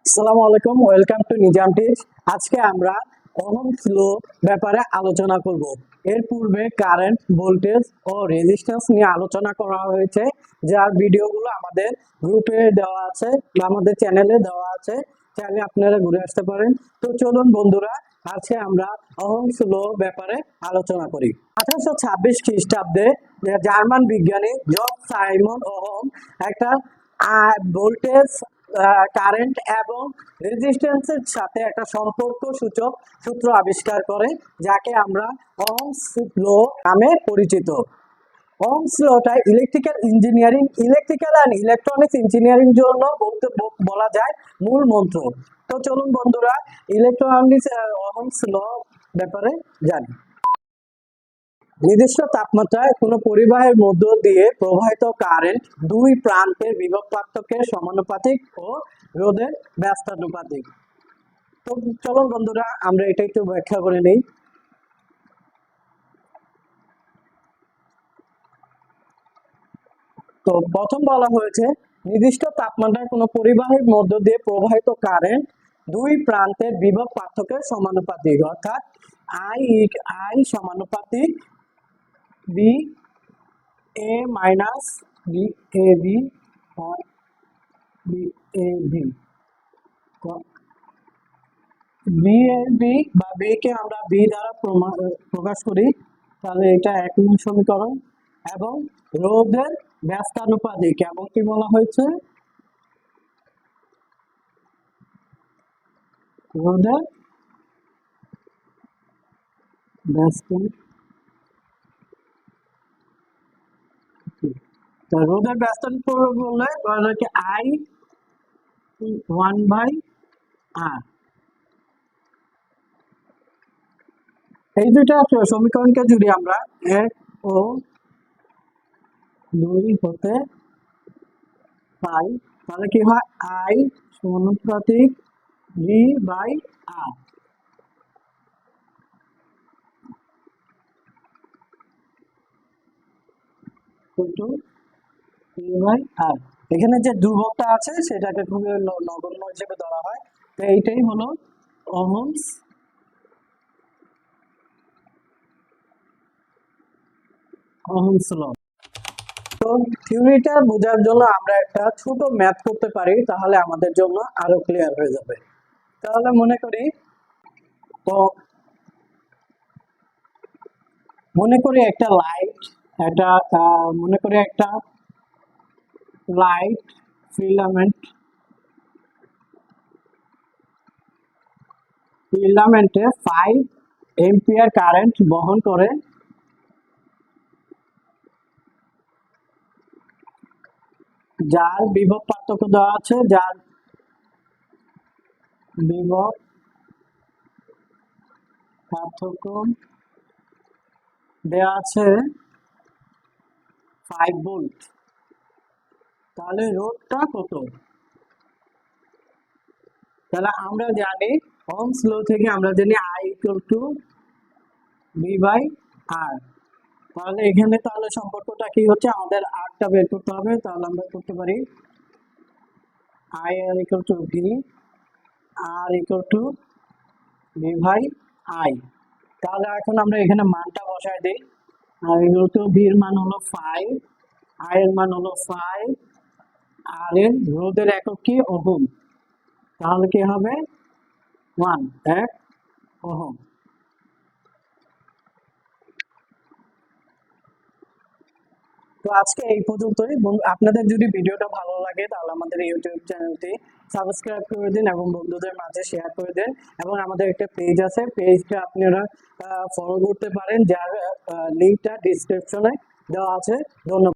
আসসালামু আলাইকুম, welcome to Nizam teach. আজকে আমরা ওহমস ল ব্যাপারে আলোচনা করব। এর পূর্বে কারেন্ট, ভোল্টেজ ও রেজিস্ট্যান্স নিয়ে আলোচনা করা হয়েছে, যার ভিডিওগুলো আমাদের গ্রুপে দেওয়া আছে বা আমাদের চ্যানেলে দেওয়া আছে, চাইলে আপনারা ঘুরে আসতে পারেন। তো চলুন বন্ধুরা, আজকে আমরা ওহমস ল ব্যাপারে আলোচনা করি। 1826 খ্রিস্টাব্দে জার্মান বিজ্ঞানী জব সাইমন ওহম একটা ভোল্টেজ, কারেন্ট এবং রেজিস্ট্যান্সের সাথে একটা সম্পর্ক সূচক সূত্র আবিষ্কার করে, যাকে আমরা ওহমস ল নামে পরিচিত। ওহমস লটা ইলেকট্রিক্যাল অ্যান্ড ইলেকট্রনিক্স ইঞ্জিনিয়ারিং জন্য বলা যায় মূল মন্ত্র। তো চলুন বন্ধুরা, ইলেকট্রনিক্স ওহমস ল ব্যাপারে জানি। নির্দিষ্ট তাপমাত্রায় কোনো পরিবাহের মধ্য দিয়ে প্রবাহিত কারেন্ট দুই প্রান্তের বিভব পার্থক্যের সমানুপাতিক ও রোধের ব্যস্তানুপাতিক। তো চলুন বন্ধুরা, আমরা এটা একটু ব্যাখ্যা করে নেই। তো প্রথম বলা হয়েছে, নির্দিষ্ট তাপমাত্রায় কোনো পরিবাহের মধ্য দিয়ে প্রবাহিত কারেন্ট দুই প্রান্তের বিভব পার্থক্যের সমানুপাতিক, অর্থাৎ আই সমানুপাতিক B A minus B A B B A B B A B বা বি কে আমরা বি দ্বারা প্রকাশ করি, তাহলে এটা 1 নং সমীকরণ। এবং রোধের ব্যস্তানুপাতিক, এবং কি বলা হয়েছে, রোধের ব্যস্তানুপাতিক। তো রোধের ব্যস্তানুপাতিক বললে কি আই 1/r। এই দুইটা সমীকরণকে যদি আমরা 1 ও 2 হতে পাই, তাহলে কি হয়, আই সমানুপাতিক v/r। এখানে যে ধ্রুবকটা আছে সেটাকে খুবই নগণ্য হিসেবে ধরা হয়। তো এইটাই হলো ওহমস ল। তো থিওরিটা বোঝার জন্য আমরা একটা ছোট ম্যাথ করতে পারি, তাহলে আমাদের জন্য আরো ক্লিয়ার হয়ে যাবে। তাহলে তো মনে করি একটা লাইট, একটা মনে করি একটা লাইট ফিলামেন্টে 5 এম্পিয়ার কারেন্ট বহন করে, যার বিভব পার্থক্য দেওয়া আছে, যার বিভব পার্থক্য দেওয়া আছে 5 ভোল্ট। তাহলে রোধটা কত? তাহলে আমরা জানি ওহমস ল থেকে আমরা জানি I ইকুয়াল টু V/R। তাহলে এখানে তাহলে সম্পর্কটা কি হচ্ছে, আমাদের আরটা বের করতে হবে। তাহলে আমরা করতে পারি IR equal to V, R equal to V/I। তাহলে এখন আমরা এখানে মানটা বসাই দিই। আর ইকুয়াল টু V এর মান হলো 5, I এর মান হলো 5, আর এর রোধের একক কি, ওহম। তাহলে কি হবে, 1 ওহম। তো আজকে এই পর্যন্তই। আপনাদের যদি ভিডিওটা ভালো লাগে তাহলে আমাদের ইউটিউব চ্যানেলটি সাবস্ক্রাইব করে দিন এবং বন্ধুদের মাঝে শেয়ার করে দেন। এবং আমাদের একটা পেজ আছে, পেজটা আপনারা ফলো করতে পারেন, যার লিঙ্কটা ডিসক্রিপশনে দেওয়া আছে। ধন্যবাদ।